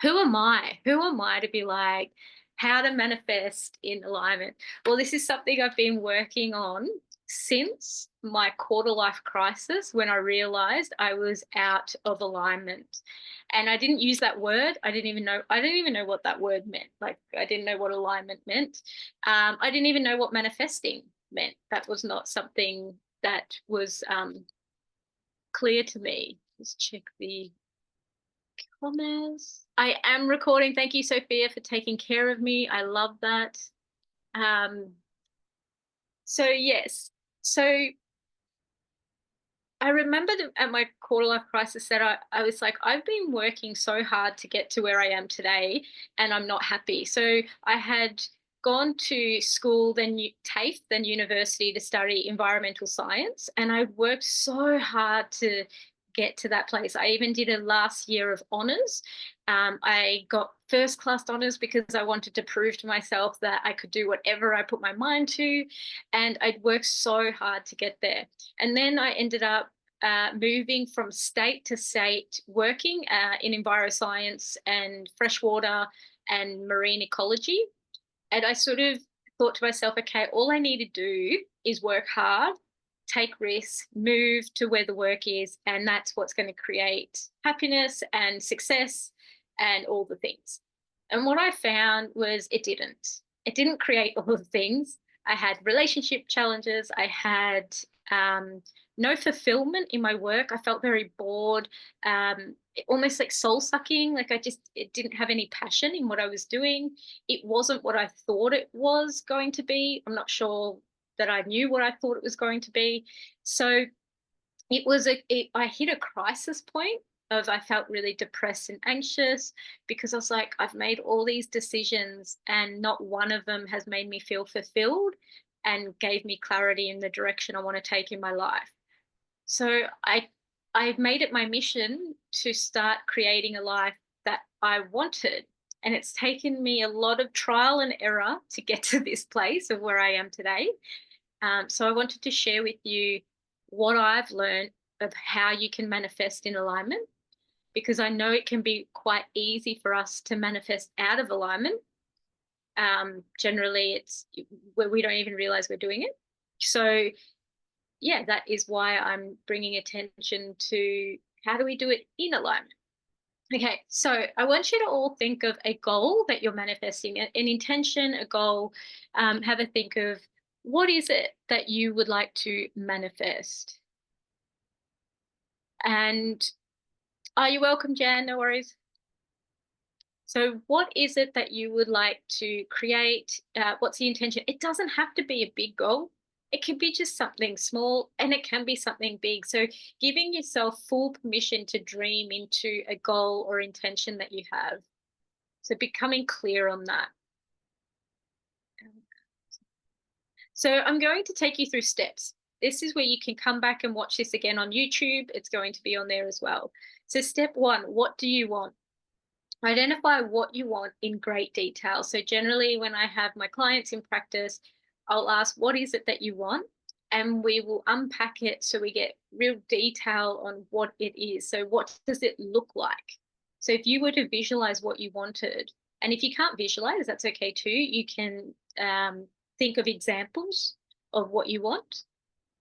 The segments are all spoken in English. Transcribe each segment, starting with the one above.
who am I? Who am I to be like, how to manifest in alignment? Well, this is something I've been working on since my quarter life crisis, when I realized I was out of alignment. And I didn't use that word. I didn't even know what that word meant. Like, I didn't know what alignment meant. I didn't even know what manifesting meant. That was not something that was clear to me. Just check the comments. I am recording. Thank you, Sophia, for taking care of me. I love that. So yes, so I remembered at my quarter life crisis that I was like, I've been working so hard to get to where I am today, and I'm not happy. So I had gone to school, then TAFE, then university, to study environmental science, and I worked so hard to get to that place. I even did a last year of honours. I got first class honours because I wanted to prove to myself that I could do whatever I put my mind to, and I'd worked so hard to get there. And then I ended up moving from state to state, working in enviroscience and freshwater and marine ecology. And I sort of thought to myself, okay, all I need to do is work hard, take risks, move to where the work is, and that's what's going to create happiness and success and all the things. And what I found was it didn't. It didn't create all the things. I had relationship challenges. I had no fulfillment in my work. I felt very bored, almost like soul sucking. Like it didn't have any passion in what I was doing. It wasn't what I thought it was going to be. I'm not sure that I knew what I thought it was going to be. So I hit a crisis point of, I felt really depressed and anxious because I was like, I've made all these decisions and not one of them has made me feel fulfilled and gave me clarity in the direction I want to take in my life. So I made it my mission to start creating a life that I wanted. And it's taken me a lot of trial and error to get to this place of where I am today. So I wanted to share with you what I've learned of how you can manifest in alignment, because I know it can be quite easy for us to manifest out of alignment. Generally, it's where we don't even realize we're doing it. So yeah, that is why I'm bringing attention to how do we do it in alignment. Okay, so I want you to all think of a goal that you're manifesting, an intention, a goal. Have a think of, what is it that you would like to manifest? And are you welcome, Jan? No worries. So what is it that you would like to create? What's the intention? It doesn't have to be a big goal. It can be just something small, and it can be something big. So giving yourself full permission to dream into a goal or intention that you have. So becoming clear on that. So I'm going to take you through steps. This is where you can come back and watch this again on YouTube. It's going to be on there as well. So step one, what do you want? Identify what you want in great detail. So generally when I have my clients in practice, I'll ask, what is it that you want? And we will unpack it so we get real detail on what it is. So what does it look like? So if you were to visualize what you wanted, and if you can't visualize, that's okay too. You can think of examples of what you want,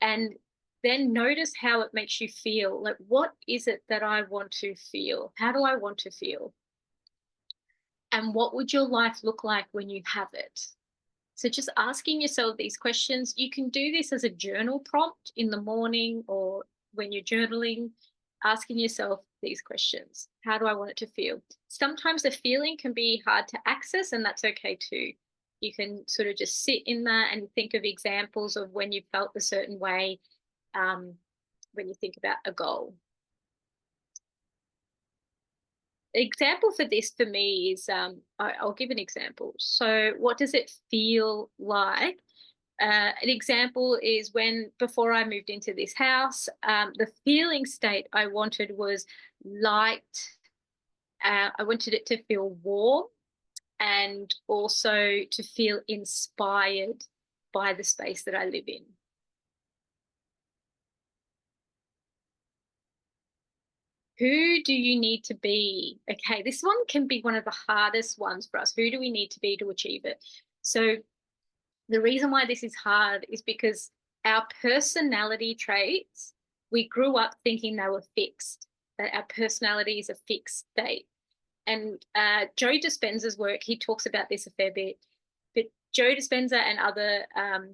and then notice how it makes you feel. Like, what is it that I want to feel? How do I want to feel? And what would your life look like when you have it? So just asking yourself these questions. You can do this as a journal prompt in the morning or when you're journaling, asking yourself these questions. How do I want it to feel? Sometimes the feeling can be hard to access, and that's okay too. You can sort of just sit in that and think of examples of when you felt a certain way when you think about a goal. Example for this for me is, I'll give an example. So what does it feel like? An example is before I moved into this house, the feeling state I wanted was light. I wanted it to feel warm and also to feel inspired by the space that I live in. Who do you need to be? Okay, this one can be one of the hardest ones for us. Who do we need to be to achieve it? So the reason why this is hard is because our personality traits, we grew up thinking they were fixed, that our personality is a fixed state. And Joe Dispenza's work, he talks about this a fair bit. But Joe Dispenza and other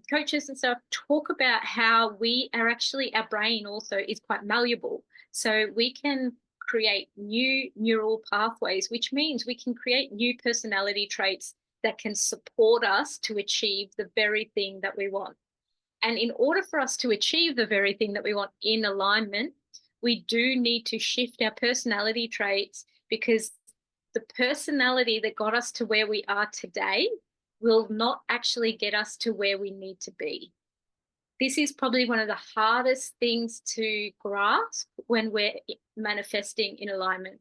coaches and stuff talk about how we are actually, our brain also is quite malleable. So we can create new neural pathways, which means we can create new personality traits that can support us to achieve the very thing that we want. And in order for us to achieve the very thing that we want in alignment, we do need to shift our personality traits, because the personality that got us to where we are today will not actually get us to where we need to be. This is probably one of the hardest things to grasp when we're manifesting in alignment.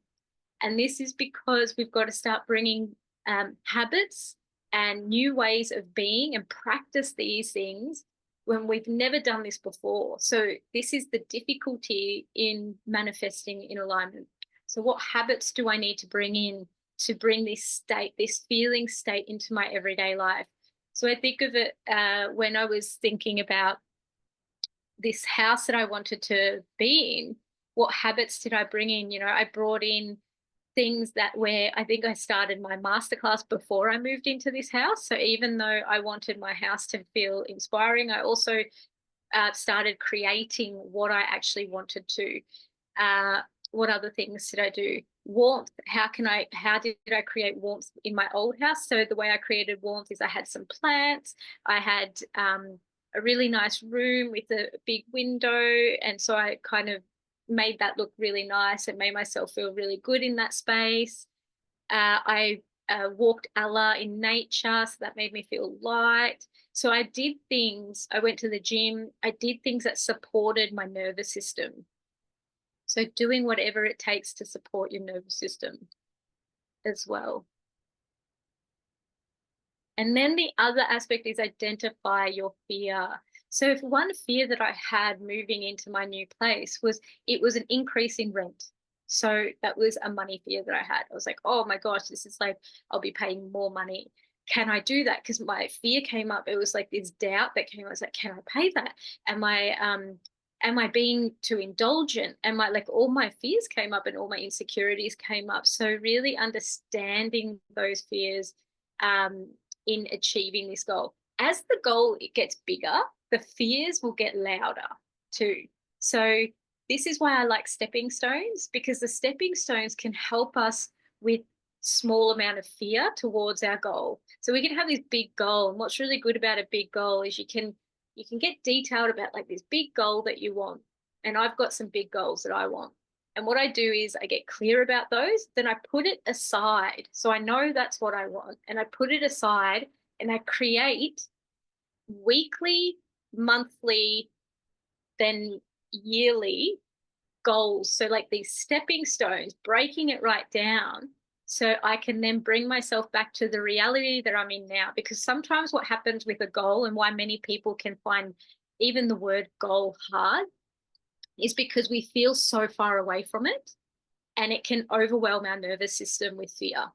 And this is because we've got to start bringing habits and new ways of being and practice these things when we've never done this before. So this is the difficulty in manifesting in alignment. So what habits do I need to bring in to bring this state, this feeling state into my everyday life? So I think of it when I was thinking about this house that I wanted to be in, what habits did I bring in? You know, I brought in things that where I think I started my masterclass before I moved into this house. So even though I wanted my house to feel inspiring, I also started creating what I actually wanted to. What other things did I do? Warmth. How did I create warmth in my old house? So the way I created warmth is I had some plants. I had a really nice room with a big window. And so I kind of made that look really nice and made myself feel really good in that space. I walked Ella in nature, so that made me feel light. So I did things, I went to the gym, I did things that supported my nervous system. So doing whatever it takes to support your nervous system as well. And then the other aspect is identify your fear. So if one fear that I had moving into my new place was it was an increase in rent. So that was a money fear that I had. I was like, oh my gosh, this is like, I'll be paying more money. Can I do that? Because my fear came up. It was like this doubt that came. I was like, can I pay that? Am I being too indulgent? Like all my fears came up and all my insecurities came up. So really understanding those fears in achieving this goal. As the goal it gets bigger, the fears will get louder too. So this is why I like stepping stones, because the stepping stones can help us with small amount of fear towards our goal. So we can have this big goal, and what's really good about a big goal is you can get detailed about like this big goal that you want. And I've got some big goals that I want. And what I do is I get clear about those, then I put it aside. So I know that's what I want, and I put it aside and I create weekly, monthly, then yearly goals. So like these stepping stones, breaking it right down so I can then bring myself back to the reality that I'm in now. Because sometimes what happens with a goal, and why many people can find even the word goal hard, is because we feel so far away from it and it can overwhelm our nervous system with fear.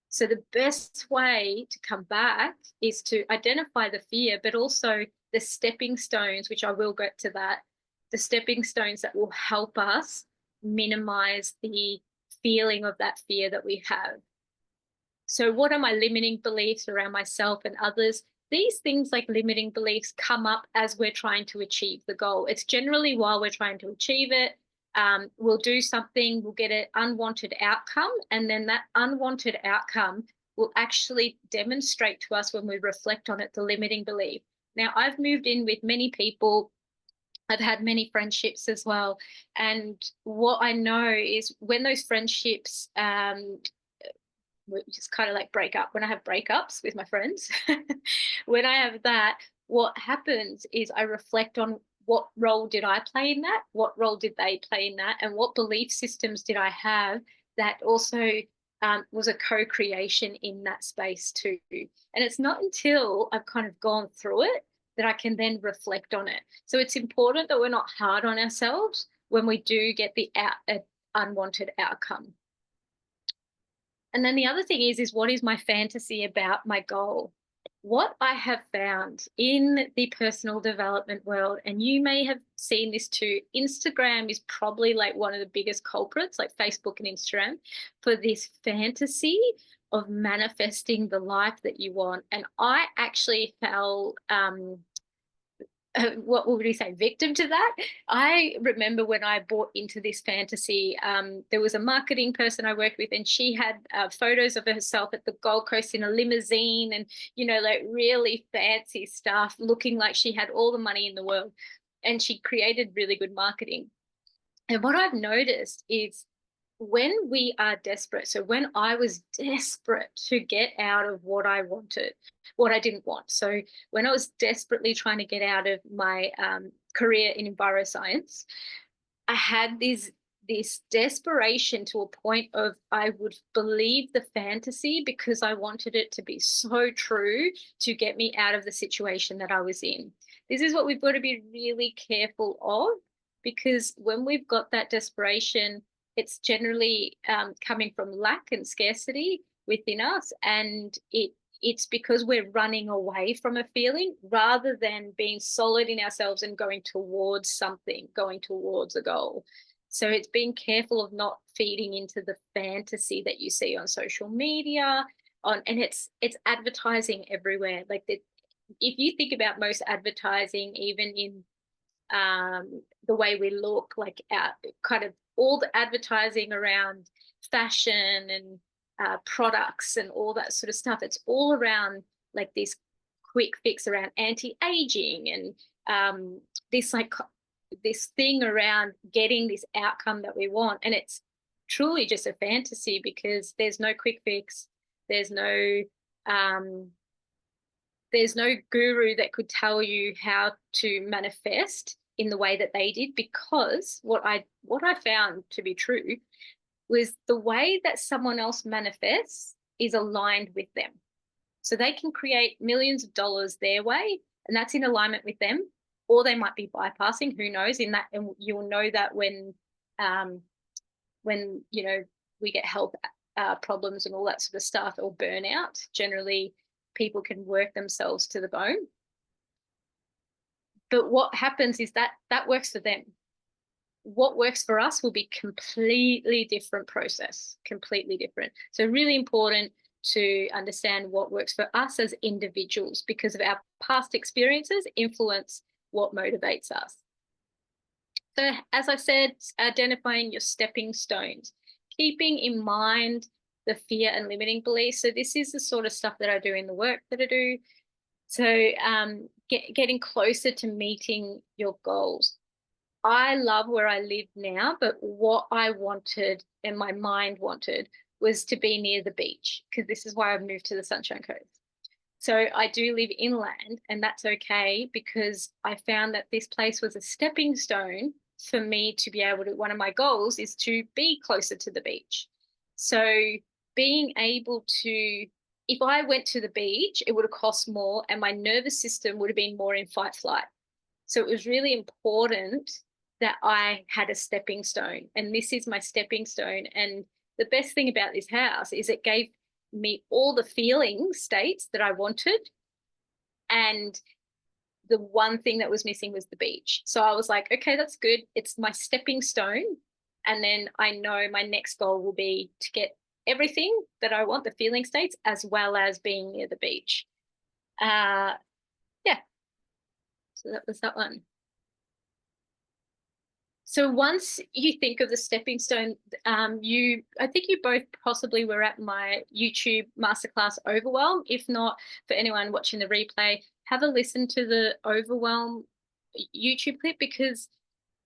So the best way to come back is to identify the fear, but also the stepping stones, which I will get to that, the stepping stones that will help us minimize the feeling of that fear that we have. So what are my limiting beliefs around myself and others? These things like limiting beliefs come up as we're trying to achieve the goal. It's generally while we're trying to achieve it. We'll do something, we'll get an unwanted outcome, and then that unwanted outcome will actually demonstrate to us when we reflect on it the limiting belief. Now, I've moved in with many people. I've had many friendships as well. And what I know is when those friendships just kind of like break up, when I have breakups with my friends, when I have that, what happens is I reflect on what role did I play in that? What role did they play in that? And what belief systems did I have that also was a co-creation in that space too? And it's not until I've kind of gone through it that I can then reflect on it. So it's important that we're not hard on ourselves when we do get the unwanted outcome. And then the other thing is what is my fantasy about my goal? What I have found in the personal development world, and you may have seen this too, Instagram is probably like one of the biggest culprits, like Facebook and Instagram, for this fantasy of manifesting the life that you want. And I actually fell what would we say, victim to that. I remember when I bought into this fantasy, there was a marketing person I worked with, and she had photos of herself at the Gold Coast in a limousine and, you know, like really fancy stuff, looking like she had all the money in the world. And she created really good marketing. And what I've noticed is when we are desperate, so when I was desperate to get out of what I wanted, what I didn't want. So when I was desperately trying to get out of my career in enviroscience, I had this desperation to a point of I would believe the fantasy because I wanted it to be so true to get me out of the situation that I was in. This is what we've got to be really careful of, because when we've got that desperation, it's generally coming from lack and scarcity within us, and it's because we're running away from a feeling rather than being solid in ourselves and going towards something, going towards a goal. So it's being careful of not feeding into the fantasy that you see on social media, and it's advertising everywhere. Like if you think about most advertising, even in the way we look, like kind of all the advertising around fashion and products and all that sort of stuff, it's all around like this quick fix around anti-aging and this thing around getting this outcome that we want. And it's truly just a fantasy because there's no quick fix. There's no guru that could tell you how to manifest in the way that they did, because what I found to be true was the way that someone else manifests is aligned with them. So they can create millions of dollars their way, and that's in alignment with them, or they might be bypassing, who knows, in that. And you'll know that when you know, we get health problems and all that sort of stuff, or burnout, generally people can work themselves to the bone. But what happens is that works for them. What works for us will be completely different process, completely different. So really important to understand what works for us as individuals, because of our past experiences influence what motivates us. So as I said, identifying your stepping stones, keeping in mind the fear and limiting beliefs. So this is the sort of stuff that I do in the work that I do. So getting closer to meeting your goals. I love where I live now, but what I wanted and my mind wanted was to be near the beach, because this is why I've moved to the Sunshine Coast. So I do live inland, and that's okay, because I found that this place was a stepping stone for me to be able to, one of my goals is to be closer to the beach. So being able to, if I went to the beach, it would have cost more and my nervous system would have been more in fight flight. So it was really important that I had a stepping stone, and this is my stepping stone. And the best thing about this house is it gave me all the feeling states that I wanted, and the one thing that was missing was the beach. So I was like, okay, that's good. It's my stepping stone. And then I know my next goal will be to get everything that I want, the feeling states, as well as being near the beach. Yeah. So that was that one. So once you think of the stepping stone, I think you both possibly were at my YouTube Masterclass Overwhelm. If not, for anyone watching the replay, have a listen to the Overwhelm YouTube clip, because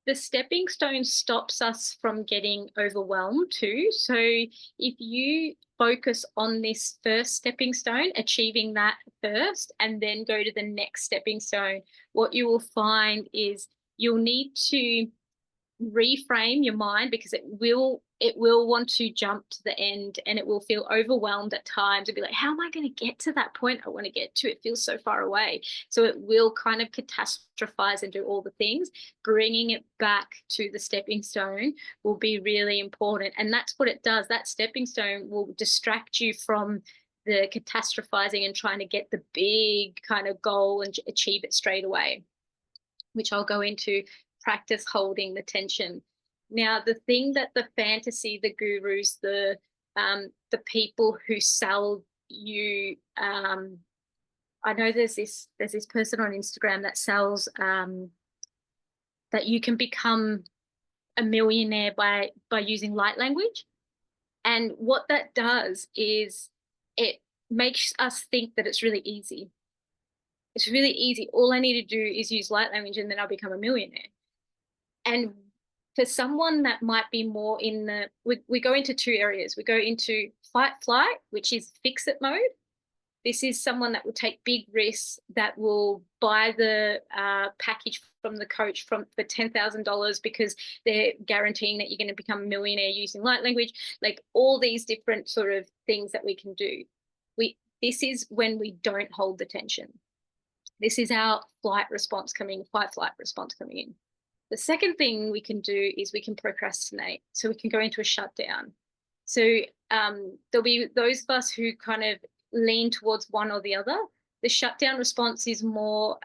the stepping stone stops us from getting overwhelmed too. So if you focus on this first stepping stone, achieving that first, and then go to the next stepping stone, what you will find is you'll need to reframe your mind, because it it will want to jump to the end, and it will feel overwhelmed at times and be like, how am I going to get to that point I want to get to? It feels so far away. So it will kind of catastrophize and do all the things. Bringing it back to the stepping stone will be really important. And that's what it does. That stepping stone will distract you from the catastrophizing and trying to get the big kind of goal and achieve it straight away, which I'll go into. Practice holding the tension. Now, the thing that the fantasy, the gurus, the people who sell you, I know there's this person on Instagram that sells that you can become a millionaire by using light language. And what that does is it makes us think that it's really easy. It's really easy. All I need to do is use light language and then I'll become a millionaire. And for someone that might be more in the, we go into two areas. We go into fight flight, which is fix it mode. This is someone that will take big risks, that will buy the package from the coach for $10,000 because they're guaranteeing that you're going to become a millionaire using light language. Like all these different sort of things that we can do. This is when we don't hold the tension. This is our fight flight response coming in. The second thing we can do is we can procrastinate. So we can go into a shutdown. So there'll be those of us who kind of lean towards one or the other. The shutdown response is more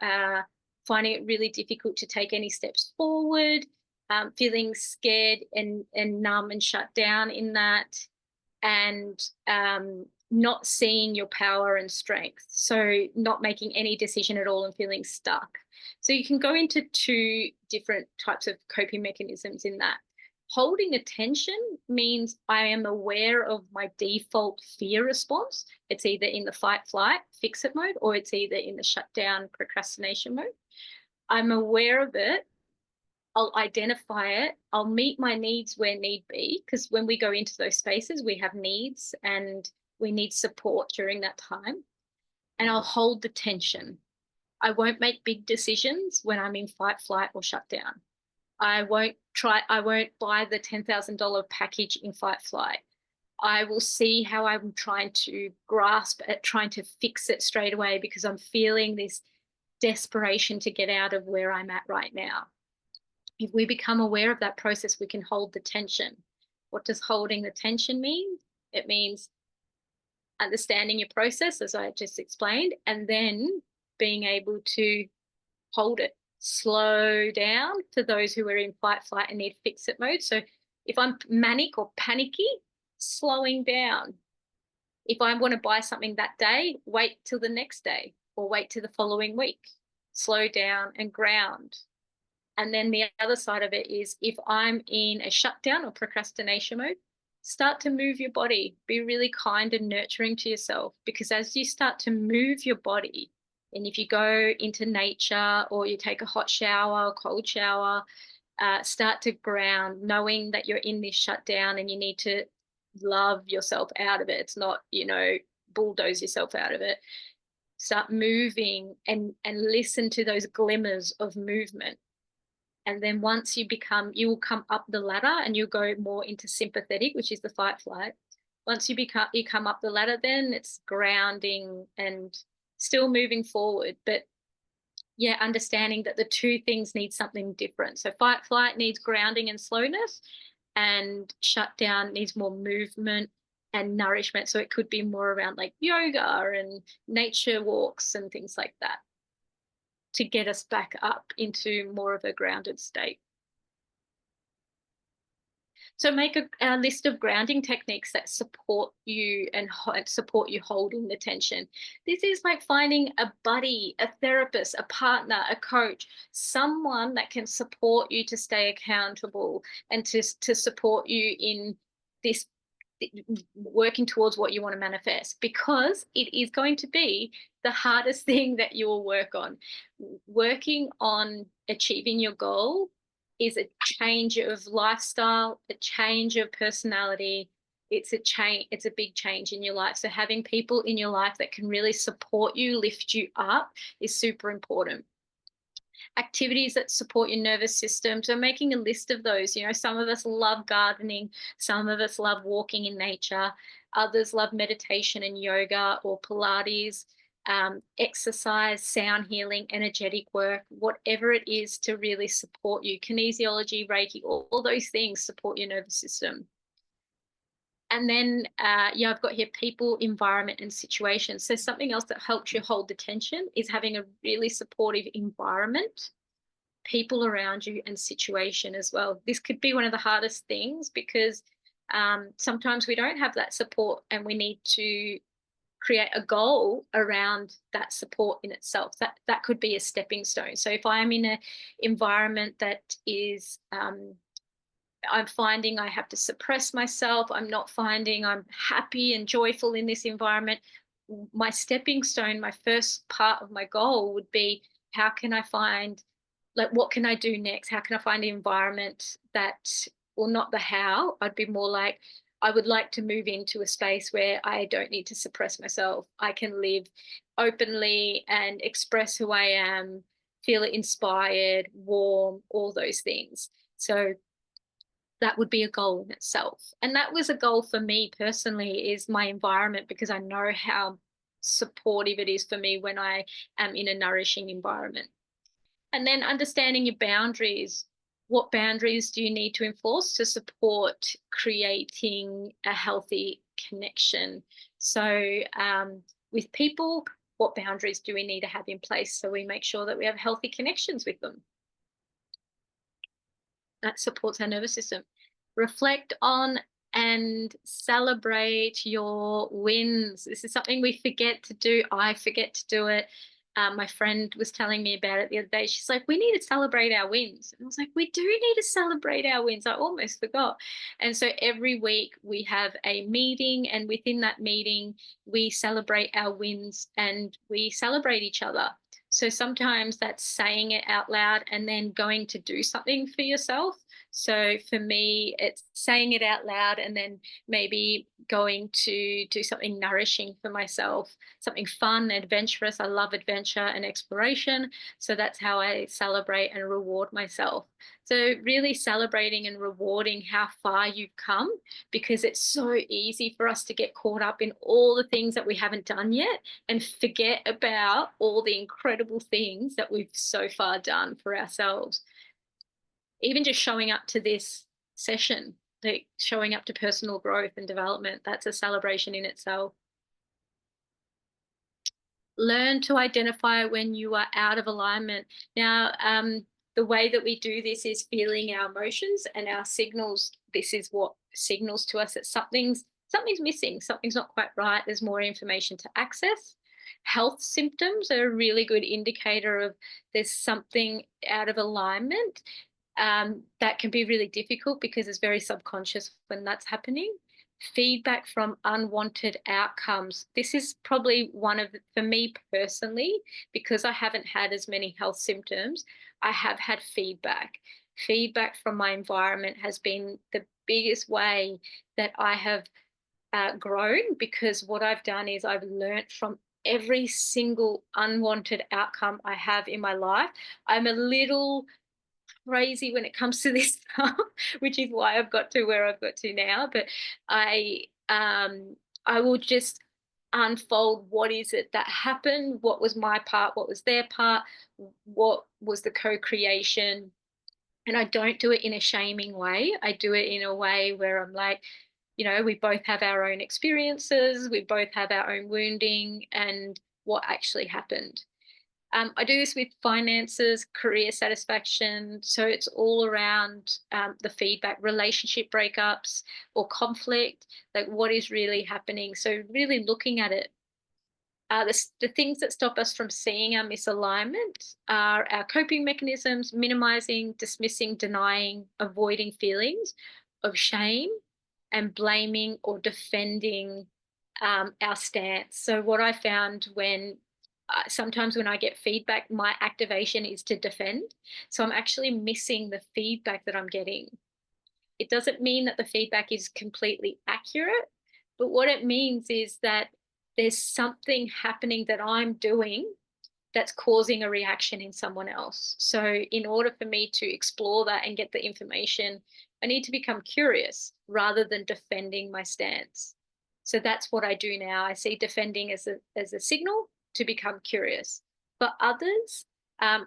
finding it really difficult to take any steps forward, feeling scared and numb and shut down in that, and not seeing your power and strength. So not making any decision at all and feeling stuck. So you can go into two different types of coping mechanisms in that. Holding attention means I am aware of my default fear response. It's either in the fight, flight, fix it mode, or it's either in the shutdown, procrastination mode. I'm aware of it. I'll identify it. I'll meet my needs where need be, because when we go into those spaces, we have needs and we need support during that time. And I'll hold the tension. I won't make big decisions when I'm in fight, flight, or shutdown. I won't buy the $10,000 package in fight, flight. I will see how I'm trying to grasp at trying to fix it straight away because I'm feeling this desperation to get out of where I'm at right now. If we become aware of that process, we can hold the tension. What does holding the tension mean? It means understanding your process, as I just explained, and then being able to hold it. Slow down for those who are in fight, flight and need fix it mode. So if I'm manic or panicky, slowing down. If I want to buy something that day, wait till the next day or wait till the following week. Slow down and ground. And then the other side of it is if I'm in a shutdown or procrastination mode, start to move your body. Be really kind and nurturing to yourself, because as you start to move your body, and if you go into nature or you take a hot shower or cold shower, start to ground, knowing that you're in this shutdown and you need to love yourself out of it. It's not, bulldoze yourself out of it. Start moving and listen to those glimmers of movement. And then once you will come up the ladder and you'll go more into sympathetic, which is the fight flight. Once you come up the ladder, then it's grounding and still moving forward. But yeah, understanding that the two things need something different. So fight flight needs grounding and slowness, and shutdown needs more movement and nourishment. So it could be more around like yoga and nature walks and things like that, to get us back up into more of a grounded state. So make a list of grounding techniques that support you and support you holding the tension. This is like finding a buddy, a therapist, a partner, a coach, someone that can support you to stay accountable and to support you in this working towards what you want to manifest, because it is going to be the hardest thing that you will work on. Working on achieving your goal is a change of lifestyle, a change of personality. It's a big change in your life. So having people in your life that can really support you, lift you up, is super important. Activities that support your nervous system. So making a list of those, some of us love gardening, some of us love walking in nature, others love meditation and yoga or Pilates, exercise, sound healing, energetic work, whatever it is to really support you. Kinesiology, Reiki, all those things support your nervous system. And then, I've got here people, environment, and situation. So something else that helps you hold the tension is having a really supportive environment, people around you, and situation as well. This could be one of the hardest things because sometimes we don't have that support and we need to create a goal around that support in itself. That could be a stepping stone. So if I'm in an environment that is I'm finding I have to suppress myself, I'm not finding I'm happy and joyful in this environment, my stepping stone, my first part of my goal would be, how can I find, like, what can I do next? How can I find an environment that, well, not the how, I'd be more like, I would like to move into a space where I don't need to suppress myself. I can live openly and express who I am, feel inspired, warm, all those things. So that would be a goal in itself. And that was a goal for me personally, is my environment, because I know how supportive it is for me when I am in a nourishing environment. And then understanding your boundaries. What boundaries do you need to enforce to support creating a healthy connection? So with people, what boundaries do we need to have in place so we make sure that we have healthy connections with them? That supports our nervous system. Reflect on and celebrate your wins. This is something we forget to do. I forget to do it. My friend was telling me about it the other day. She's like, we need to celebrate our wins. And I was like, we do need to celebrate our wins. I almost forgot. And so every week we have a meeting, and within that meeting, we celebrate our wins and we celebrate each other. So sometimes that's saying it out loud and then going to do something for yourself. So for me, it's saying it out loud and then maybe going to do something nourishing for myself, something fun, adventurous. I love adventure and exploration. So that's how I celebrate and reward myself. So really celebrating and rewarding how far you've come, because it's so easy for us to get caught up in all the things that we haven't done yet and forget about all the incredible things that we've so far done for ourselves. Even just showing up to this session, like showing up to personal growth and development, that's a celebration in itself. Learn to identify when you are out of alignment. Now, the way that we do this is feeling our emotions and our signals. This is what signals to us that something's missing, something's not quite right, there's more information to access. Health symptoms are a really good indicator of there's something out of alignment. That can be really difficult because it's very subconscious when that's happening. Feedback from unwanted outcomes. This is probably one of, for me personally, because I haven't had as many health symptoms, I have had feedback. Feedback from my environment has been the biggest way that I have grown, because what I've done is I've learned from every single unwanted outcome I have in my life. I'm a little crazy when it comes to this stuff, which is why I've got to where I've got to now. But I will just unfold, what is it that happened, what was my part, what was their part, what was the co-creation. And I don't do it in a shaming way. I do it in a way where I'm like, we both have our own experiences, we both have our own wounding and what actually happened. I do this with finances, career satisfaction. So it's all around the feedback, relationship breakups or conflict, like what is really happening. So really looking at it. The things that stop us from seeing our misalignment are our coping mechanisms: minimizing, dismissing, denying, avoiding feelings of shame, and blaming or defending our stance. So what I found sometimes when I get feedback, my activation is to defend. So I'm actually missing the feedback that I'm getting. It doesn't mean that the feedback is completely accurate, but what it means is that there's something happening that I'm doing that's causing a reaction in someone else. So in order for me to explore that and get the information, I need to become curious rather than defending my stance. So that's what I do now. I see defending as a signal to become curious. For others,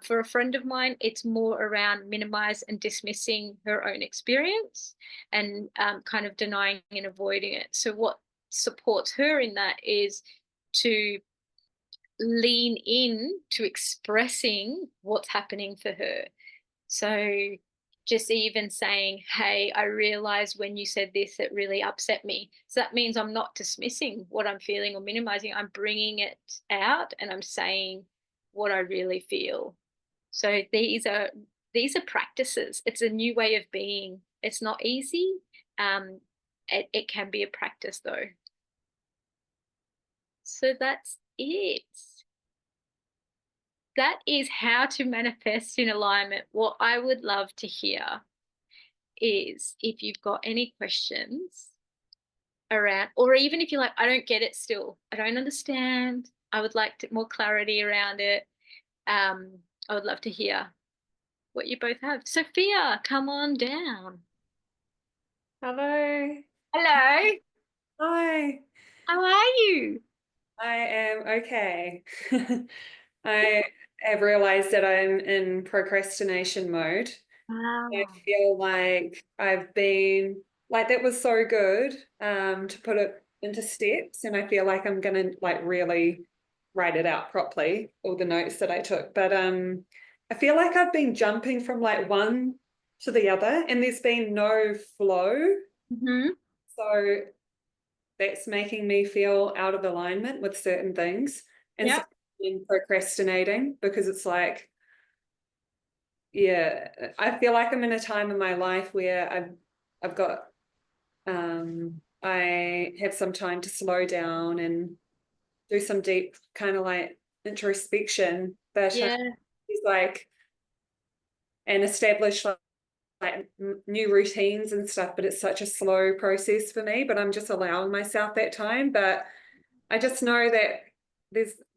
for a friend of mine, it's more around minimize and dismissing her own experience and kind of denying and avoiding it. So what supports her in that is to lean in to expressing what's happening for her. So just even saying, hey, I realized when you said this, it really upset me. So that means I'm not dismissing what I'm feeling or minimizing. I'm bringing it out and I'm saying what I really feel. So these are practices. It's a new way of being. It's not easy. It can be a practice though. So that's it. That is how to manifest in alignment. What I would love to hear is if you've got any questions around, or even if you're like, I don't get it still, I don't understand, I would like more clarity around it. I would love to hear what you both have. Sophia, come on down. Hello. Hello. Hi. How are you? I am okay. I have realized that I'm in procrastination mode. I Wow. feel like I've been like that was so good to put it into steps, and I feel like I'm gonna like really write it out properly, all the notes that I took. But I feel like I've been jumping from like one to the other and there's been no flow. Mm-hmm. So that's making me feel out of alignment with certain things. And so Yeah. I'm procrastinating because it's like, yeah, I feel like I'm in a time in my life where I've got I have some time to slow down and do some deep kind of like introspection, but Yeah. it's like and establish like new routines and stuff, but it's such a slow process for me, but I'm just allowing myself that time. But I just know that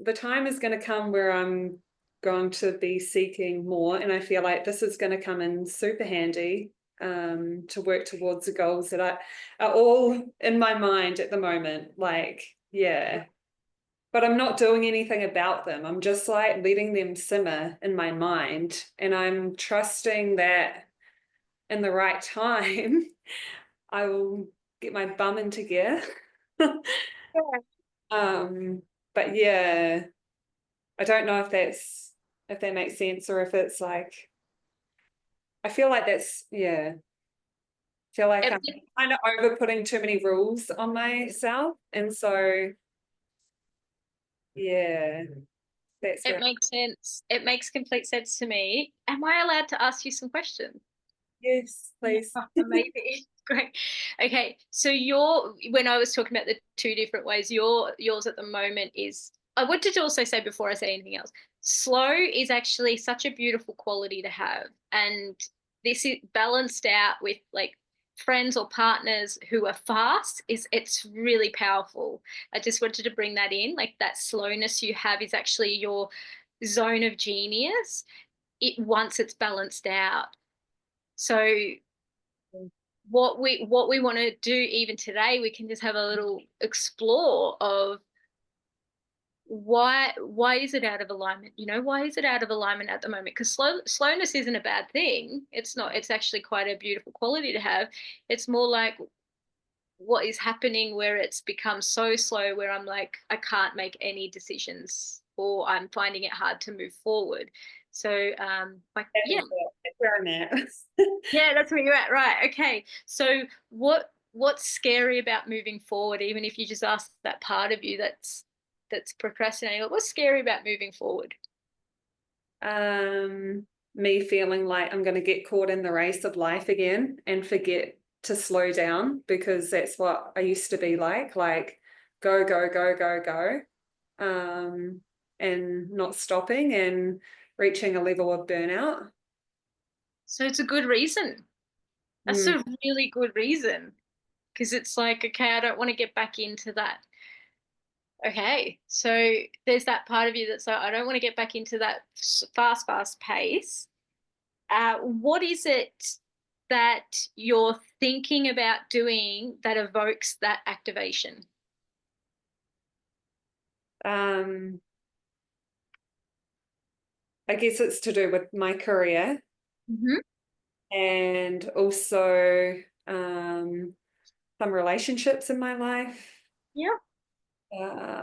the time is going to come where I'm going to be seeking more, and I feel like this is going to come in super handy to work towards the goals that are all in my mind at the moment. Like, yeah. But I'm not doing anything about them. I'm just like letting them simmer in my mind. And I'm trusting that in the right time, I will get my bum into gear. um, but yeah, I don't know if that makes sense or if it's like I feel like that's yeah. I feel like It, I'm kind of over putting too many rules on myself. And so yeah, that's it where makes sense. It makes complete sense to me. Am I allowed to ask you some questions? yes, Yeah, please. maybe. Great. Okay. So when I was talking about the two different ways, yours at the moment is, I wanted to also say before I say anything else, slow is actually such a beautiful quality to have. And this is balanced out with like friends or partners who are fast it's really powerful. I just wanted to bring that in. Like that slowness you have is actually your zone of genius. It once it's balanced out. So what we want to do even today, we can just have a little explore of why is it out of alignment? Why is it out of alignment at the moment? Because slowness isn't a bad thing. It's not. It's actually quite a beautiful quality to have. It's more like what is happening where it's become so slow where I'm like I can't make any decisions or I'm finding it hard to move forward. So like yeah. That's where I'm at. Yeah, that's where you're at. Right. Okay. So what's scary about moving forward, even if you just ask that part of you that's procrastinating, like, what's scary about moving forward? Me feeling like I'm going to get caught in the race of life again and forget to slow down because that's what I used to be like go, go, go, go, go, and not stopping and reaching a level of burnout. So it's a good reason. That's Mm. a really good reason because it's like, okay, I don't want to get back into that. Okay, so there's that part of you that's like, I don't want to get back into that fast pace. What is it that you're thinking about doing that evokes that activation? Um, I guess it's to do with my career Hmm. and also some relationships in my life. Yeah. Uh,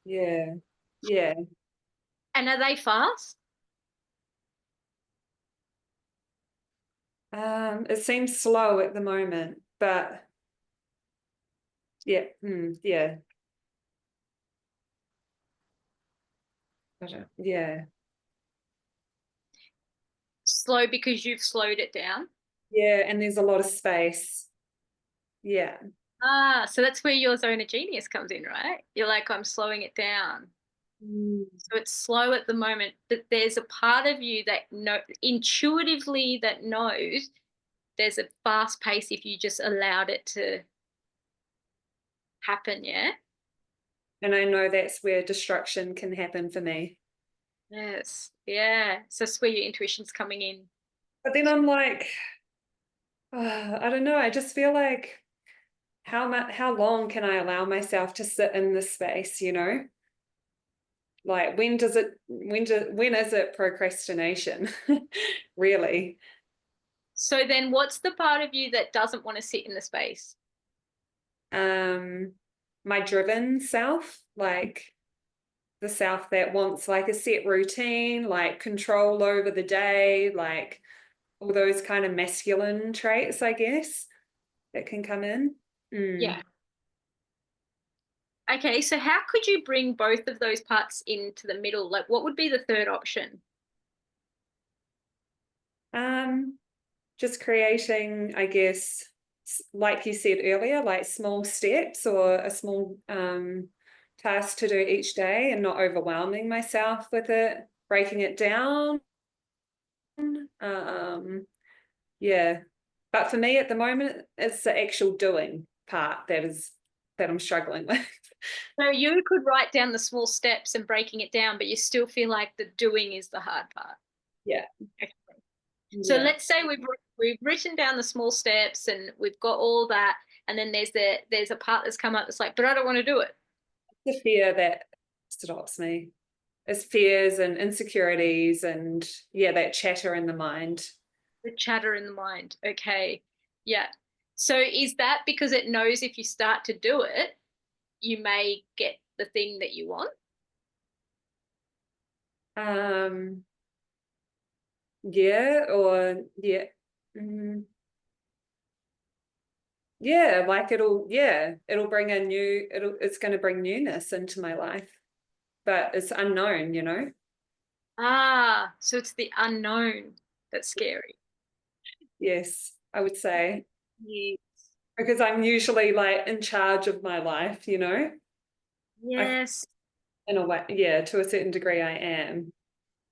yeah, yeah. And are they fast? It seems slow at the moment, but yeah, yeah. Yeah, Slow because you've slowed it down. yeah, and there's a lot of space. Yeah. Ah, so that's where your zone of genius comes in, right? You're like, I'm slowing it down. Mm. So it's slow at the moment, but there's a part of you that intuitively that knows there's a fast pace if you just allowed it to happen, yeah? And I know that's where destruction can happen for me. Yes. Yeah. So that's where your intuition's coming in. But then I'm like, I don't know. I just feel like how long can I allow myself to sit in this space, you know? Like when is it procrastination? Really? So then what's the part of you that doesn't want to sit in the space? Um, my driven self, like the self that wants like a set routine, like control over the day, like all those kind of masculine traits, I guess, that can come in. Yeah. Mm. Okay, so how could you bring both of those parts into the middle? Like what would be the third option? Um, just creating, I guess, like you said earlier, like small steps or a small task to do each day and not overwhelming myself with it, breaking it down. Um, yeah. But for me at the moment, it's the actual doing part that I'm struggling with. So you could write down the small steps and breaking it down, but you still feel like the doing is the hard part. Yeah. Okay. So Yeah. let's say we've written down the small steps and we've got all that, and then there's a part that's come up that's like, but I don't want to do it. The fear that stops me. It's fears and insecurities and yeah, that chatter in the mind. The chatter in the mind. Okay. Yeah. So is that because it knows if you start to do it, you may get the thing that you want? Um, yeah, or yeah. Mm, yeah, like it'll bring a new, it's going to bring newness into my life, but it's unknown, you know? Ah, so it's the unknown that's scary. Yes, I would say, Yes. because I'm usually like in charge of my life, you know? I, Yes. in a way, yeah, to a certain degree I am,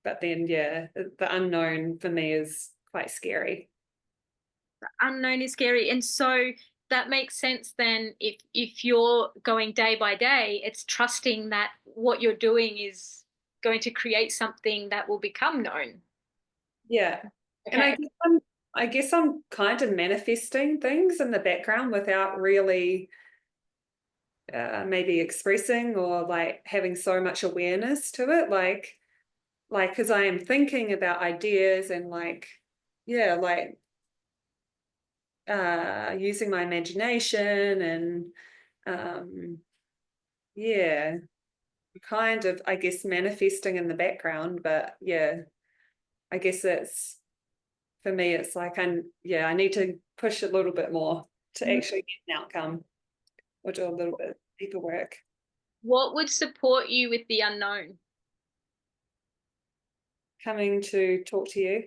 but then, yeah, the unknown for me is quite scary. Unknown is scary. And so that makes sense then if you're going day by day, it's trusting that what you're doing is going to create something that will become known. Yeah. And Okay. I guess I'm kind of manifesting things in the background without really maybe expressing or like having so much awareness to it. Like, because I am thinking about ideas and like, yeah, like using my imagination and yeah, kind of, I guess, manifesting in the background. But yeah, I guess it's for me, it's like I need to push a little bit more to actually get an outcome or do a little bit deeper work. What would support you with the unknown? Coming to talk to you.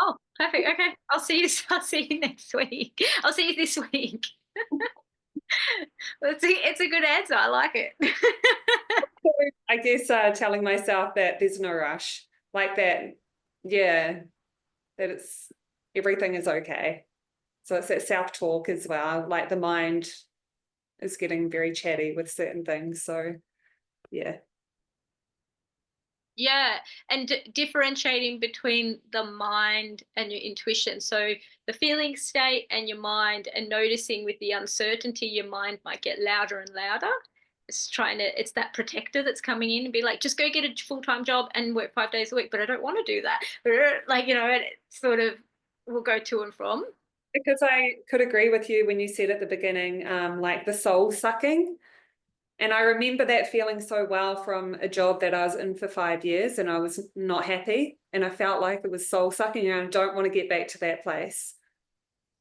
Oh, perfect. Okay. I'll see you. I'll see you next week. I'll see you this week. It's a good answer. I like it. I guess telling myself that there's no rush, like that, yeah, that it's everything is okay. So it's that self-talk as well, like the mind, is getting very chatty with certain things. So yeah. Yeah, and differentiating between the mind and your intuition. So the feeling state and your mind, and noticing with the uncertainty, your mind might get louder and louder. It's that protector that's coming in and be like, just go get a full-time job and work 5 days a week. But I don't want to do that. Like, it sort of will go to and from. Because I could agree with you when you said at the beginning, like the soul sucking. And I remember that feeling so well from a job that I was in for 5 years, and I was not happy, and I felt like it was soul sucking, and I don't want to get back to that place.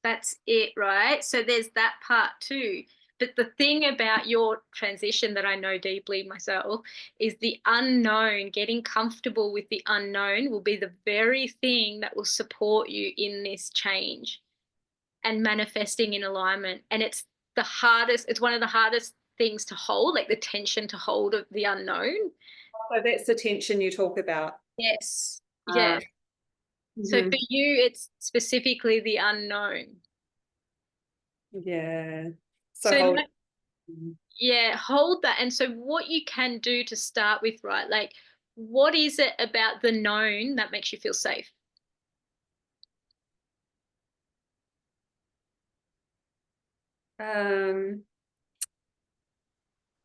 That's it, right? So there's that part too. But the thing about your transition that I know deeply myself is the unknown. Getting comfortable with the unknown will be the very thing that will support you in this change and manifesting in alignment. And it's one of the hardest things to hold, like the tension to hold of the unknown. So that's the tension you talk about. Yes. Uh, Yeah. So for mhm. you, it's specifically the unknown. Yeah. So So hold. yeah, hold that. And so what you can do to start with, right? Like, what is it about the known that makes you feel safe?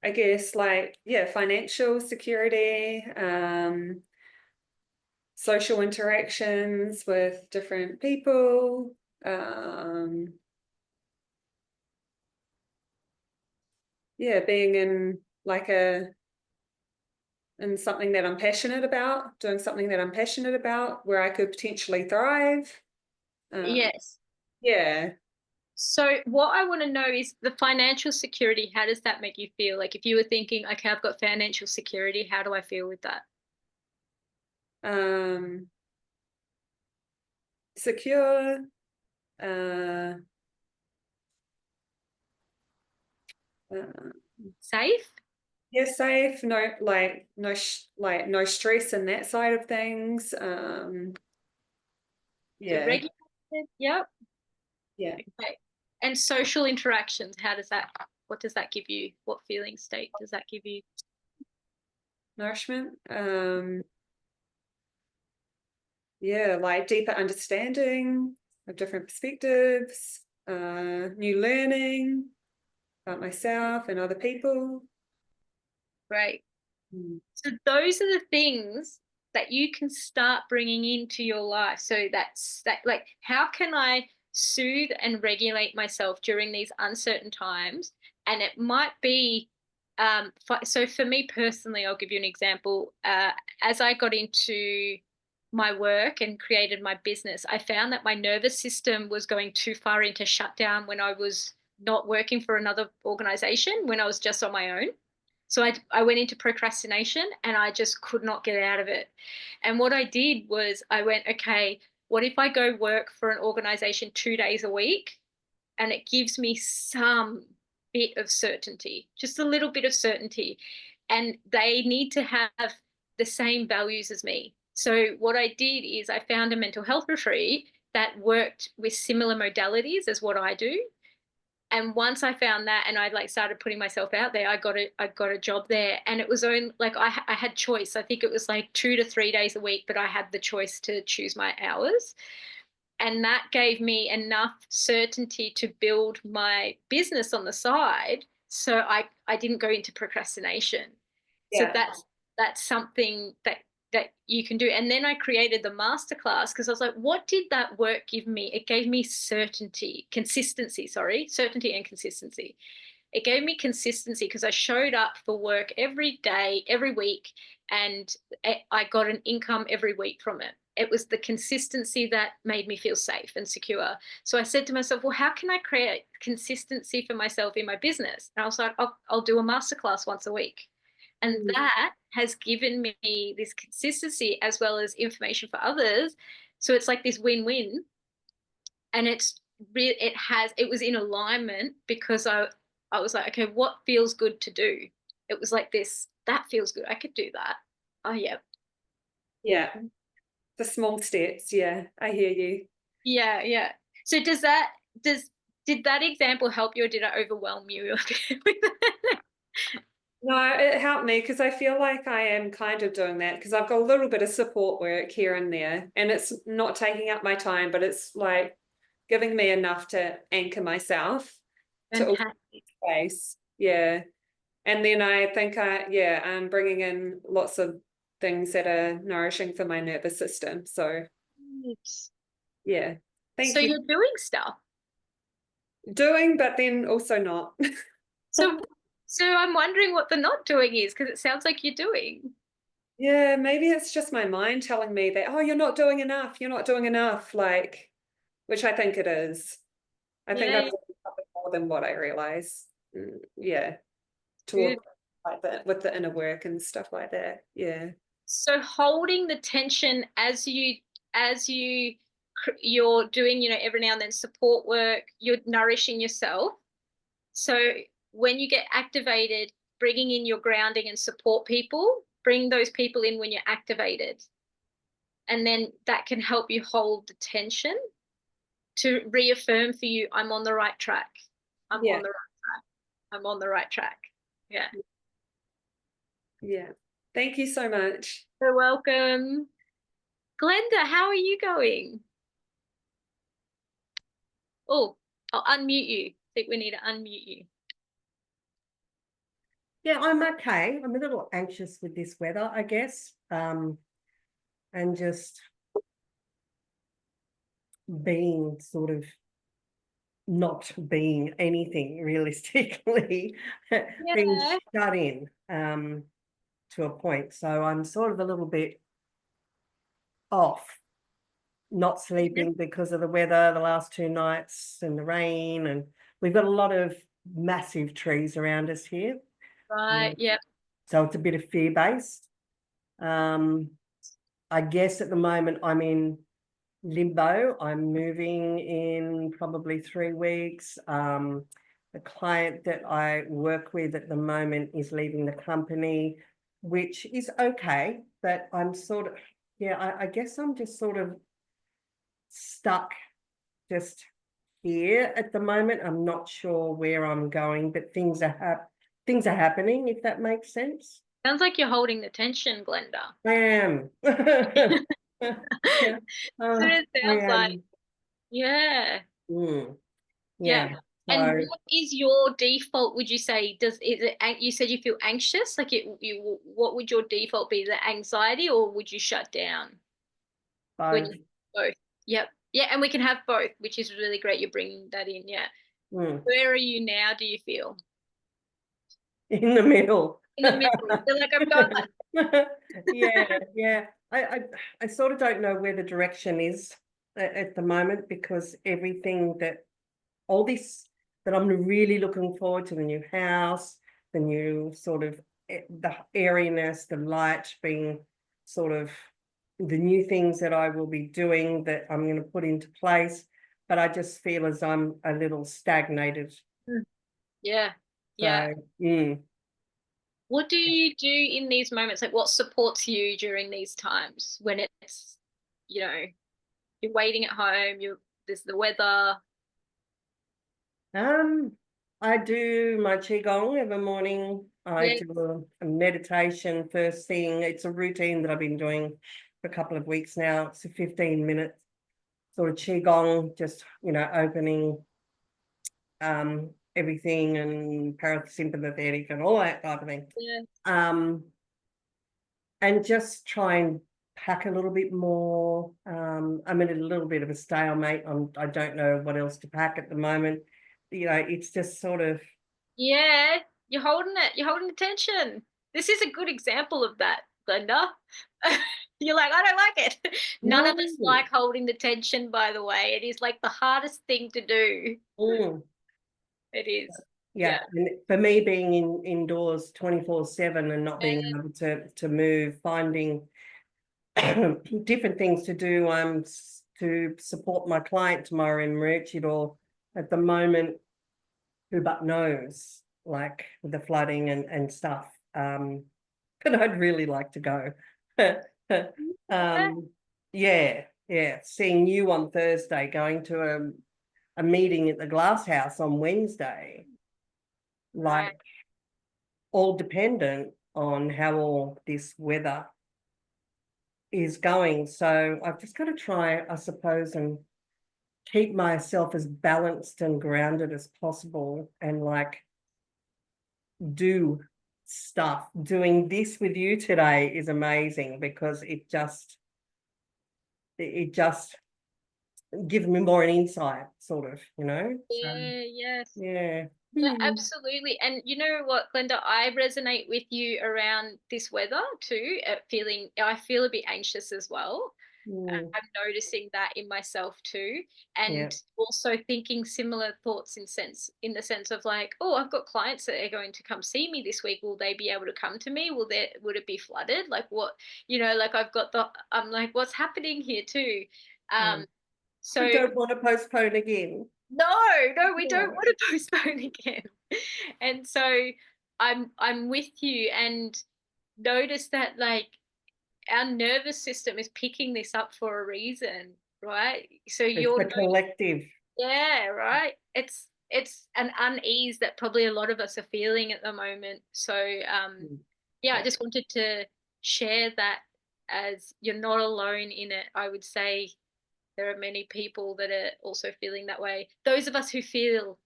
I guess like, yeah, financial security, social interactions with different people, yeah, being in like in something that I'm passionate about, doing something that I'm passionate about where I could potentially thrive. Yes. Yeah. So what I want to know is the financial security, how does that make you feel? Like if you were thinking, okay, I've got financial security, how do I feel with that? Um, secure, uh, uh, Safe? yeah, safe, no, like like no stress in that side of things. Yeah, Regulated? Yep. yeah. Okay. And social interactions, what does that give you? What feeling state does that give you? Nourishment. Yeah, like deeper understanding of different perspectives, new learning about myself and other people. Right. Mm. So those are the things that you can start bringing into your life. So that's that, like, how can I soothe and regulate myself during these uncertain times? And it might be, so for me personally, I'll give you an example. As I got into my work and created my business, I found that my nervous system was going too far into shutdown when I was not working for another organization, when I was just on my own. So I went into procrastination and I just could not get out of it. And what I did was I went, okay, what if I go work for an organization 2 days a week and it gives me some bit of certainty, just a little bit of certainty. And they need to have the same values as me. So what I did is I found a mental health retreat that worked with similar modalities as what I do. And once I found that and I like started putting myself out there, I got a job there. And it was only like I had choice. I think it was like 2 to 3 days a week, but I had the choice to choose my hours. And that gave me enough certainty to build my business on the side. So I didn't go into procrastination. So Yeah, that's something that you can do. And then I created the masterclass because I was like, what did that work give me? It gave me certainty and consistency. It gave me consistency because I showed up for work every day, every week, and I got an income every week from it. It was the consistency that made me feel safe and secure. So I said to myself, well, how can I create consistency for myself in my business? And I was like, I'll do a masterclass once a week. And mm, that has given me this consistency as well as information for others. So it's like this win-win. And it was in alignment because I was like, okay, what feels good to do? It was like this, that feels good. I could do that. Oh yeah. yeah. The small steps. Yeah, I hear you. Yeah, yeah. So does Did that example help you, or did it overwhelm you? No, it helped me because I feel like I am kind of doing that because I've got a little bit of support work here and there, and it's not taking up my time, but it's like giving me enough to anchor myself to also Fantastic. space. Yeah. And then I think I'm bringing in lots of things that are nourishing for my nervous system. So yeah, So thank you. you're doing stuff. Doing, but then also not. So I'm wondering what the not doing is, because it sounds like you're doing. Yeah, maybe it's just my mind telling me that, oh, you're not doing enough. You're not doing enough. Like, which I think it is. I think I'm Yeah, doing something more than what I realize. Yeah, toward good. like that with the inner work and stuff like that. Yeah. So holding the tension you're doing, every now and then support work, you're nourishing yourself. So when you get activated, bringing in your grounding and support people, bring those people in when you're activated. And then that can help you hold the tension to reaffirm for you, I'm on the right track. I'm Yeah. on the right track. I'm on the right track. Yeah. Yeah. Thank you so much. You're welcome. Glenda, how are you going? Oh, I'll unmute you. I think we need to unmute you. Yeah, I'm okay. I'm a little anxious with this weather, I guess, and just being sort of not being anything realistically, being Yeah. shut in to a point. So I'm sort of a little bit off, not sleeping because of the weather the last 2 nights and the rain, and we've got a lot of massive trees around us here. Right. Yeah. So it's a bit of fear-based. I guess at the moment I'm in limbo. I'm moving in probably 3 weeks. The client that I work with at the moment is leaving the company, which is okay, but I'm sort of, I guess I'm just sort of stuck just here at the moment. I'm not sure where I'm going, but things are happening, if that makes sense. Sounds like you're holding the tension, Glenda. I am. Yeah. So it I sounds like, am. yeah. Yeah. Yeah. And So what is your default, would you say? You said you feel anxious? Like what would your default be? The anxiety, or would you shut down? When both. you both. Yep. Yeah, and we can have both, which is really great. You're bringing that in. Yeah. Where are you now, do you feel? In the middle. In the middle. Feel like I'm done. Yeah. I sort of don't know where the direction is at the moment, because all this that I'm really looking forward to, the new house, the new sort of the airiness, the light being sort of the new things that I will be doing that I'm going to put into place. But I just feel as I'm a little stagnated. Yeah. Yeah. So, What do you do in these moments? Like, what supports you during these times when it's, you know, you're waiting at home, there's the weather. I do my qigong every morning. I Yeah. do a meditation first thing. It's a routine that I've been doing for a couple of weeks now. It's a 15-minute sort of qigong, just opening everything and parasympathetic and all that type of thing. Yeah. And just try and pack a little bit more. I'm in a little bit of a stalemate. I don't know what else to pack at the moment. It's just sort of. Yeah. You're holding it. You're holding the tension. This is a good example of that, Glenda. You're like, I don't like it. None of us like holding the tension, by the way. It is like the hardest thing to do. It is. Yeah. And for me, being indoors 24/7 and not being able to move, finding different things to do, to support my client tomorrow in Maroochydore at the moment, who but knows, like with the flooding and stuff. But I'd really like to go. Yeah. Seeing you on Thursday, going to a meeting at the Glass House on Wednesday, like Right. all dependent on how all this weather is going. So I've just got to try, I suppose, and keep myself as balanced and grounded as possible, and like do stuff. Doing this with you today is amazing, because it just gives me more an insight, sort of, you know. Yeah, yes. Yeah. No, absolutely. And you know what, Glenda, I resonate with you around this weather too. I feel a bit anxious as well. Mm, I'm noticing that in myself too, yeah. and also thinking similar thoughts in the sense of like, oh, I've got clients that are going to come see me this week. Will they be able to come to me? Would it be flooded? Like what, like I'm like, what's happening here too? Mm. So We don't want to postpone again. no, we don't Yeah. want to postpone again. And so I'm with you, and notice that like our nervous system is picking this up for a reason, right? So It's you're the collective. yeah, right. It's an unease that probably a lot of us are feeling at the moment. So Mm. yeah, I Yeah. just wanted to share that, as you're not alone in it. I would say there are many people that are also feeling that way. Those of us who feel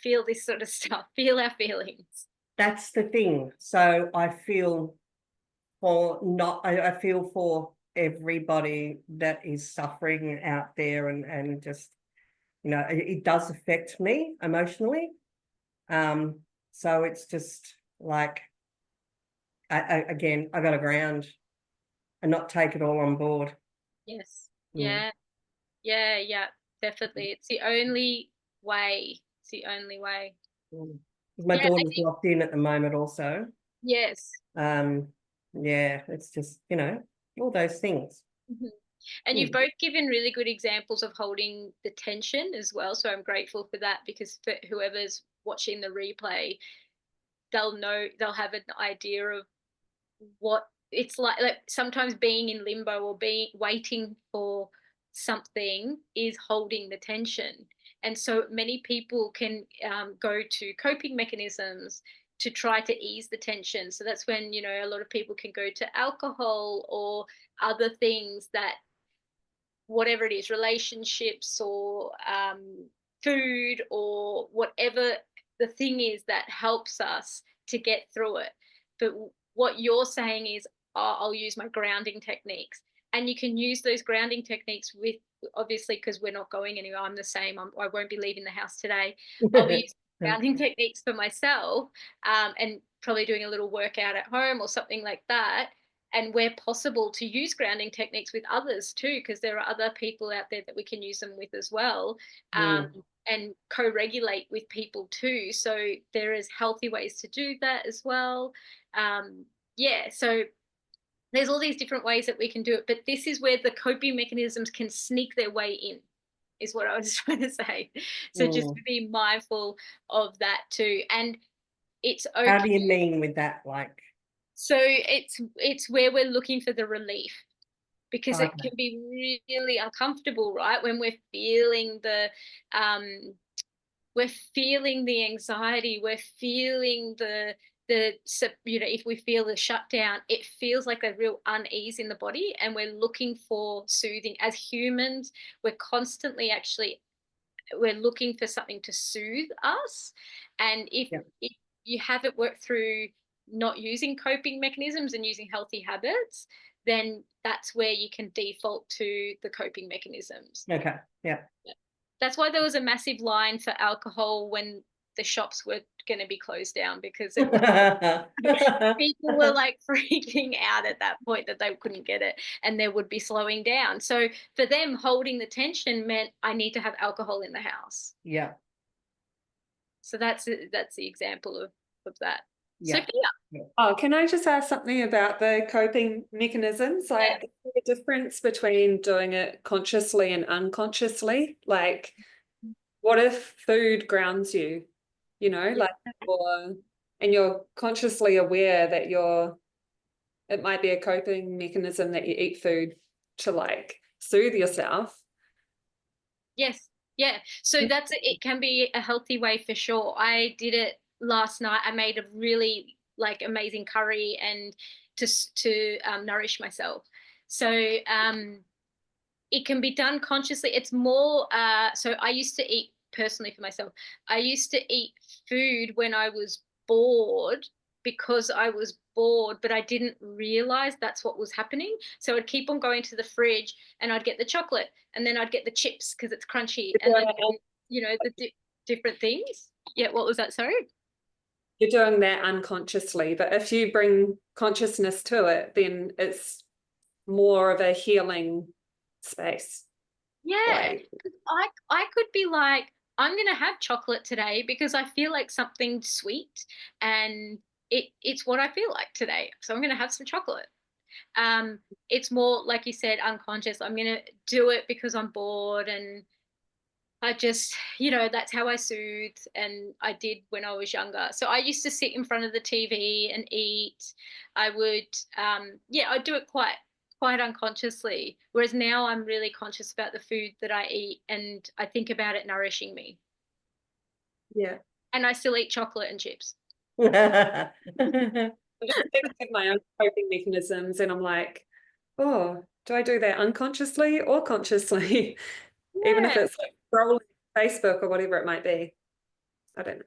feel this sort of stuff, feel our feelings. That's the thing. So I feel I feel for everybody that is suffering out there, and just, it does affect me emotionally. So it's just like, again, I got to ground and not take it all on board. Yes. Mm. Yeah. Yeah. Yeah. Definitely. It's the only way. It's the only way. Mm. My Yeah. I daughter's think, locked in at the moment also. yes. Um, yeah, it's just, all those things. Mhm. And you've Mm. both given really good examples of holding the tension as well. So I'm grateful for that, because for whoever's watching the replay, they'll have an idea of what it's like sometimes being in limbo or being waiting for something is holding the tension. And so many people can go to coping mechanisms to try to ease the tension. So that's when a lot of people can go to alcohol or other things, that whatever it is, relationships or food or whatever the thing is that helps us to get through it. But what you're saying is, oh, I'll use my grounding techniques. And you can use those grounding techniques with, obviously, because we're not going anywhere. I'm the same. I won't be leaving the house today. I'll be using grounding techniques for myself, and probably doing a little workout at home or something like that. And where possible, to use grounding techniques with others too, because there are other people out there that we can use them with as well, Mm. and co-regulate with people too. So there is healthy ways to do that as well. Yeah, so there's all these different ways that we can do it, but this is where the coping mechanisms can sneak their way in, is what I was trying to say. So just Mm. be mindful of that too. And it's okay. How do you mean with that? Like, So it's where we're looking for the relief, because it okay. can be really uncomfortable, right? When um we're feeling the anxiety, we're feeling if we feel the shutdown, it feels like a real unease in the body, and we're looking for soothing. As humans, we're constantly we're looking for something to soothe us. And Yeah. if you haven't worked through not using coping mechanisms and using healthy habits, then that's where you can default to the coping mechanisms. Okay. Yeah. That's why there was a massive line for alcohol when the shops were going to be closed down, because it was, people were like freaking out at that point that they couldn't get it, and there would be slowing down. So for them, holding the tension meant I need to have alcohol in the house. Yeah. So that's the example of that. Yeah. Sophia. Oh, can I just ask something about the coping mechanisms? Like, the difference between doing it consciously and unconsciously? Like, what if food grounds you, Yeah. and you're consciously aware that it might be a coping mechanism that you eat food to like soothe yourself. Yes. Yeah. So it can be a healthy way for sure. I did it last night. I made a really like amazing curry and to nourish myself. So it can be done consciously. It's more so I used to eat personally for myself. I used to eat food when I was bored because I was bored, but I didn't realize that's what was happening. So I'd keep on going to the fridge and I'd get the chocolate and then I'd get the chips because it's crunchy and then the different things. Yeah, what was that? Sorry. You're doing that unconsciously, but if you bring consciousness to it, then it's more of a healing space. Yeah, Like, I could be like, I'm gonna have chocolate today because I feel like something sweet and it's what I feel like today. So I'm gonna have some chocolate. Um, it's more like you said, unconscious. I'm gonna do it because I'm bored and I just, that's how I soothe. And I did when I was younger. So I used to sit in front of the TV and eat. I would, I'd do it quite unconsciously. Whereas now I'm really conscious about the food that I eat and I think about it nourishing me. yeah. And I still eat chocolate and chips. I think of my own coping mechanisms and I'm like, oh, do I do that unconsciously or consciously? Even if Yeah. it's like scrolling Facebook or whatever it might be. I don't know.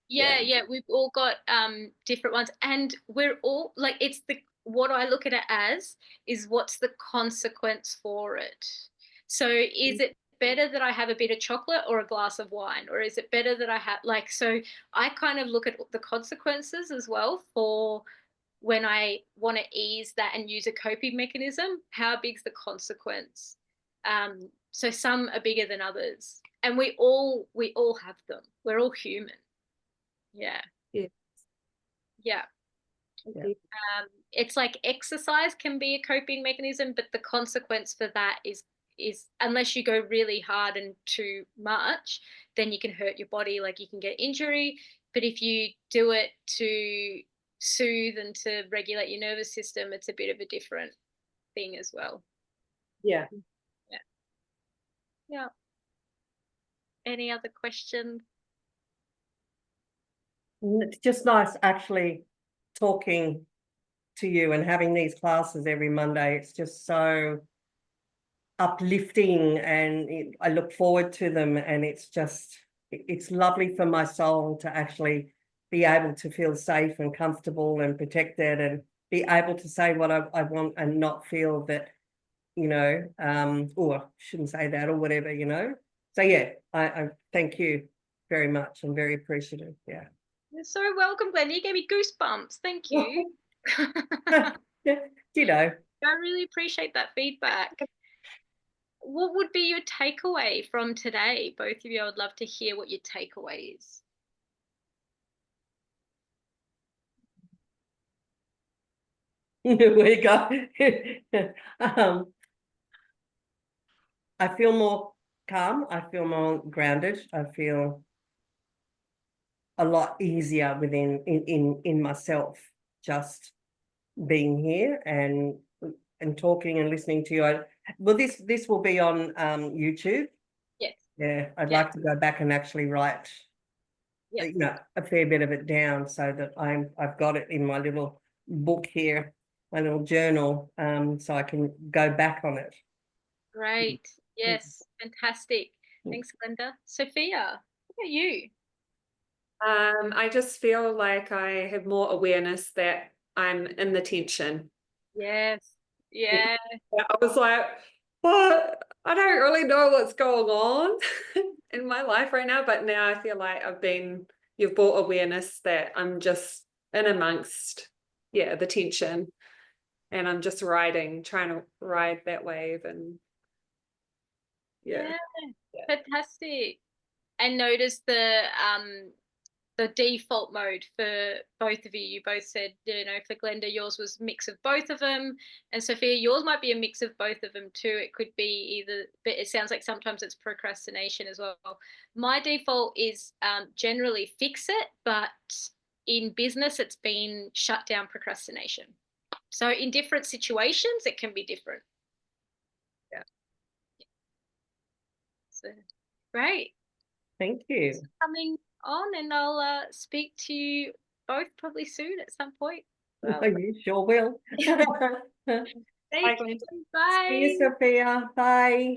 Yeah, we've all got different ones and we're all like it's the what I look at it as is what's the consequence for it. So is it better that I have a bit of chocolate or a glass of wine or is it better that I have like so I kind of look at the consequences as well for when I want to ease that and use a coping mechanism, how big's the consequence? So some are bigger than others and we all have them. We're all human. Yeah. Yeah. Yeah. Okay. It's like exercise can be a coping mechanism, but the consequence for that is unless you go really hard and too much, then you can hurt your body, like you can get injury. But if you do it to soothe and to regulate your nervous system, it's a bit of a different thing as well. Yeah. Yeah. Yeah. Any other questions? It's just nice actually talking to you and having these classes every Monday. It's just so uplifting and I look forward to them and it's lovely for my soul to actually be able to feel safe and comfortable and protected and be able to say what I want and not feel that, or shouldn't say that or whatever, So yeah, I thank you very much. I'm very appreciative. Yeah. You're so welcome, Glenda. You gave me goosebumps. Thank you. I really appreciate that feedback. What would be your takeaway from today? Both of you, I would love to hear what your takeaway is. We go. I feel more calm. I feel more grounded. I feel a lot easier in myself just being here and talking and listening to you. This will be on YouTube. Yes. Yeah, I'd like to go back and actually write a fair bit of it down so that I've got it in my little book here, my little journal, so I can go back on it. Great. Yes. Fantastic. Thanks, Glenda. Sophia, what about you? I just feel like I have more awareness that I'm in the tension. Yes. Yeah. I was like, what? I don't really know what's going on in my life right now, but now I feel like you've brought awareness that I'm just in amongst, the tension. And I'm just trying to ride that wave and Fantastic. And notice the default mode for both of you. You both said, for Glenda, yours was a mix of both of them. And Sophia, yours might be a mix of both of them too. It could be either, but it sounds like sometimes it's procrastination as well. My default is generally fix it, but in business, it's been shut down procrastination. So in different situations, it can be different. So great. Thank you. Thanks for coming on, and I'll speak to you both probably soon at some point. Well, You sure will. stay tuned. Bye. See you, Sophia. Bye.